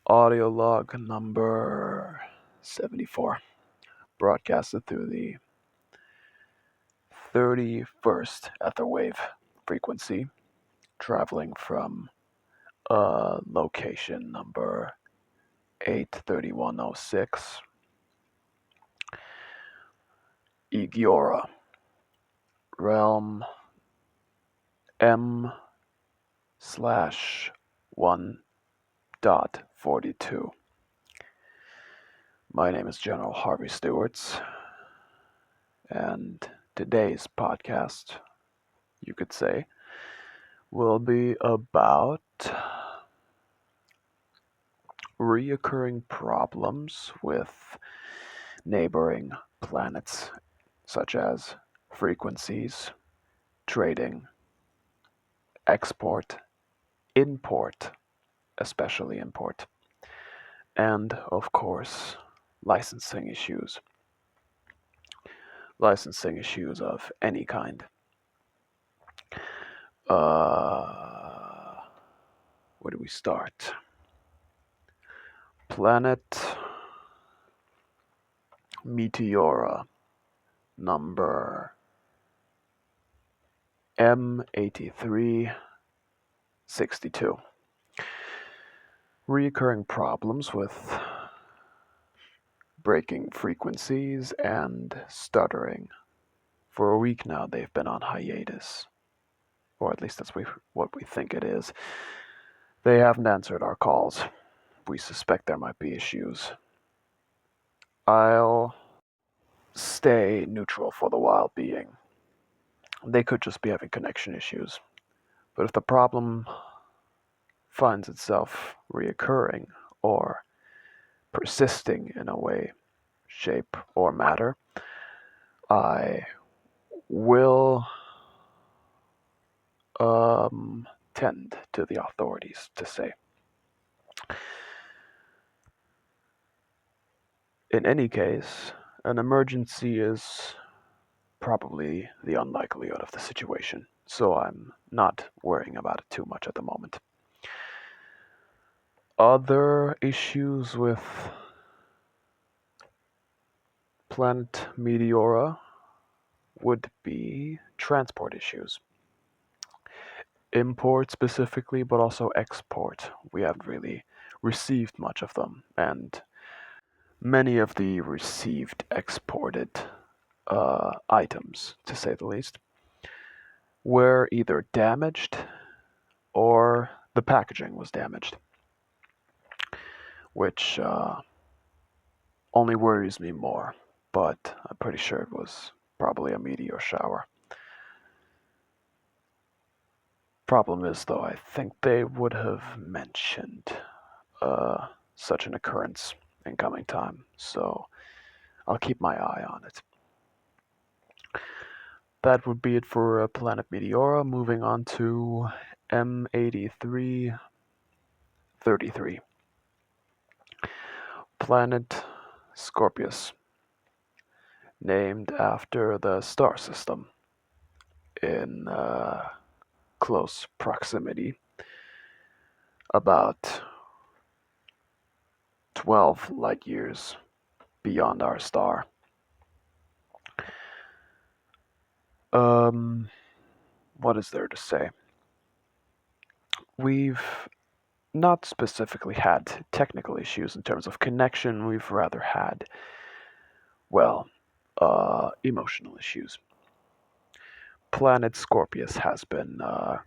Audiolog number 74, broadcasted through the 31st ether wave frequency, traveling from location number 83106, Egiora, realm M slash 1.42. My name is General Harvey Stewarts, and today's podcast, you could say, will be about reoccurring problems with neighboring planets, such as frequencies, trading, export, import, especially import, and of course, licensing issues. Licensing issues of any kind. Where do we start? Planet Meteora number M8362. Recurring problems with breaking frequencies and stuttering. For a week now, they've been on hiatus, or at least that's what we think it is. They haven't answered our calls. We suspect there might be issues. I'll stay neutral for the while being. They could just be having connection issues. But if the problem finds itself reoccurring or persisting in a way, shape, or matter, I will tend to the authorities to say. In any case, an emergency is probably the unlikelihood of the situation, so I'm not worrying about it too much at the moment. Other issues with planet Meteora would be transport issues. Import specifically, but also export. We haven't really received much of them, and many of the received exported items, to say the least, were either damaged or the packaging was damaged, which only worries me more, but I'm pretty sure it was probably a meteor shower. Problem is, though, I think they would have mentioned such an occurrence in coming time, so I'll keep my eye on it. That would be it for Planet Meteora. Moving on to M8333. Planet Scorpius, named after the star system in close proximity, about 12 light years beyond our star. What is there to say? We've not specifically had technical issues in terms of connection. We've rather had, well, emotional issues. Planet Scorpius has been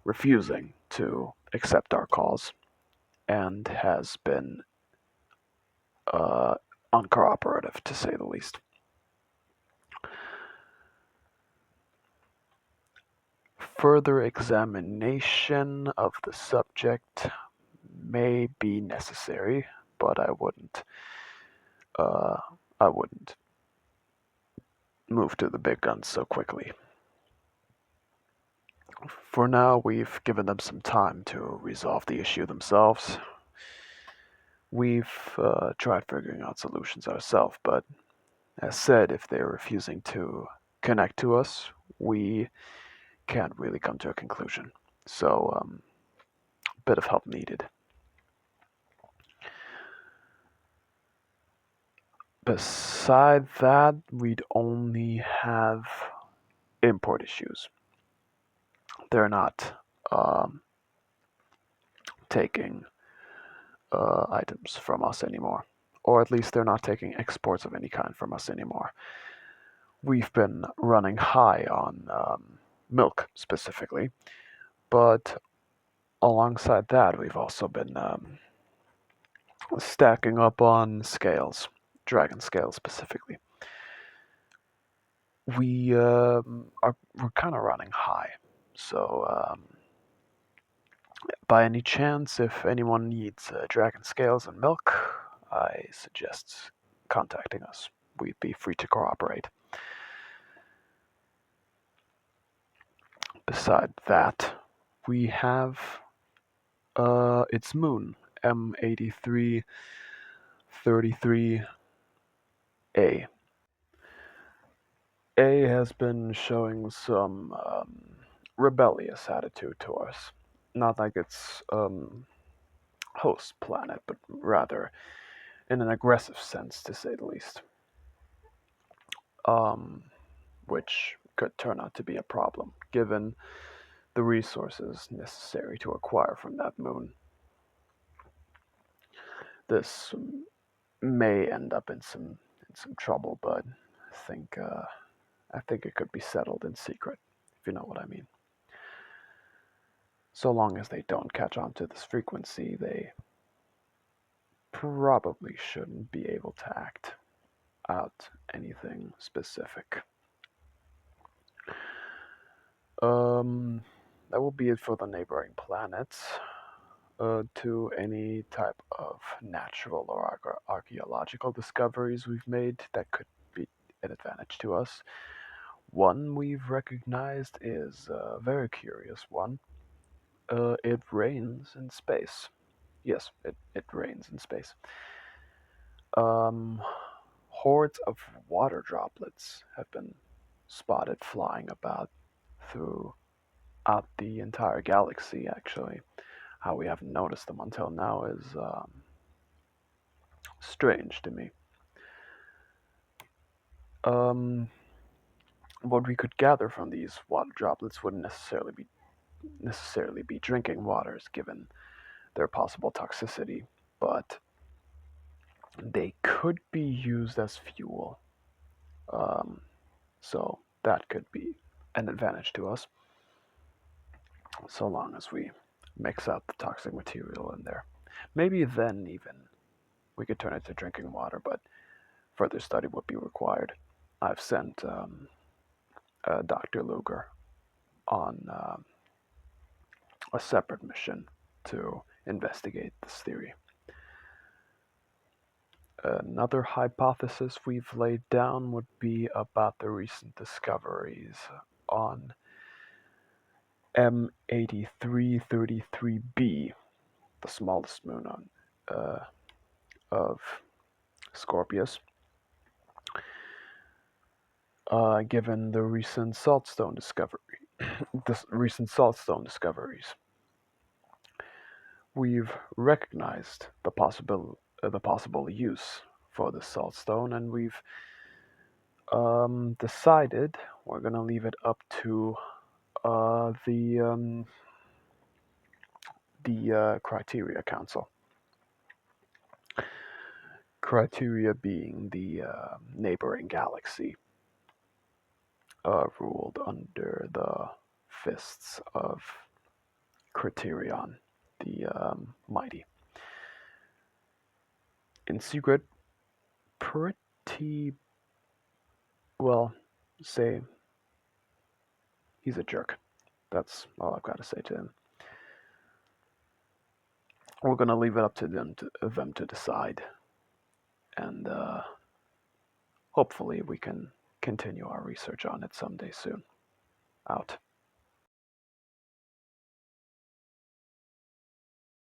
refusing to accept our calls and has been uncooperative, to say the least. Further examination of the subject may be necessary, but I wouldn't move to the big guns so quickly. For now, we've given them some time to resolve the issue themselves. We've tried figuring out solutions ourselves, but as said, if they're refusing to connect to us, we can't really come to a conclusion. So, bit of help needed. Beside that, we'd only have import issues. They're not um, taking items from us anymore, or at least they're not taking exports of any kind from us anymore. We've been running high on milk specifically, but alongside that, we've also been stacking up on scales, dragon scales specifically. We're kind of running high, so by any chance, if anyone needs dragon scales and milk, I suggest contacting us. We'd be free to cooperate. Beside that, we have its moon, M8333A. A has been showing some rebellious attitude to us. Not like its host planet, but rather in an aggressive sense, to say the least. Um, which could turn out to be a problem, given the resources necessary to acquire from that moon. This may end up in some trouble, but I think it could be settled in secret, if you know what I mean. So long as they don't catch on to this frequency, they probably shouldn't be able to act out anything specific. Um, that will be it for the neighboring planets. To any type of natural or archaeological discoveries we've made that could be an advantage to us. One we've recognized is a very curious one. It rains in space. Yes, it rains in space. Um, Hordes of water droplets have been spotted flying about throughout the entire galaxy, actually. How we haven't noticed them until now is strange to me. Um, what we could gather from these water droplets wouldn't necessarily be drinking waters, given their possible toxicity, but they could be used as fuel. Um, so that could be an advantage to us, so long as we mix out the toxic material in there. Maybe then even we could turn it to drinking water, but further study would be required. I've sent Dr. Luger on a separate mission to investigate this theory. Another hypothesis we've laid down would be about the recent discoveries on M8333b, the smallest moon of Scorpius. Given the recent saltstone discoveries, we've recognized the possible use for the saltstone, and we've decided we're gonna leave it up to uh, the um, the Criteria Council. Criteria being the neighboring galaxy, ruled under the fists of Criterion, the mighty. In secret, pretty well, say he's a jerk. That's all I've got to say to him. We're gonna leave it up to them to decide, and hopefully we can continue our research on it someday soon. Out.